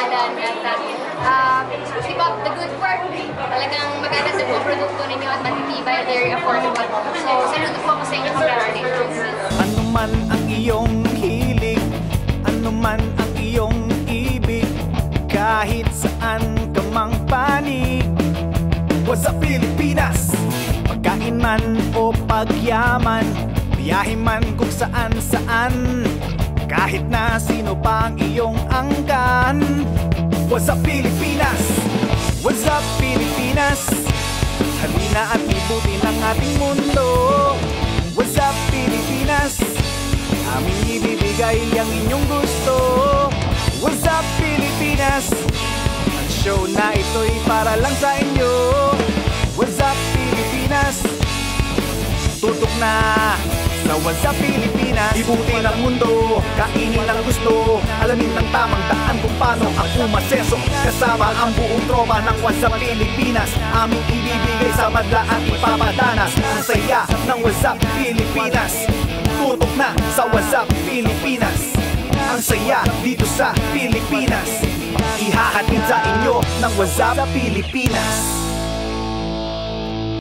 pangalan. At keep up the good work. Talagang maganda sa mga produkto ninyo at matitibay at very affordable. So, saludo po ako sa inyo mga artists. Ano man ang iyong hilig, ano man ang iyong ibig, kahit saan ka mang panig. What's up Pilipinas? Pagkain man o pagyaman, biyahe man kung saan-saan, kahit na sino pa ang iyong angkan. What's up Pilipinas? What's up Pilipinas? Halina at libutin ang ating mundo. What's up Pilipinas? Aming ibibigay ang inyong gusto. What's up Pilipinas? Ang show na ito'y para lang sa inyo. What's up Pilipinas? Tutok na sa What's up Pilipinas. Ibutin ang mundo, kainin ang gusto, alamin ng tamang daan kung paano ako maseso. Kasama ang buong tropa ng What's up Pilipinas, aming ibibigay sa madla at ipapadanas. Ang saya ng What's up Pilipinas, tutok na sa What's up Pilipinas. Ang saya dito sa Pilipinas, ihahatid sa inyo ng What's up Pilipinas.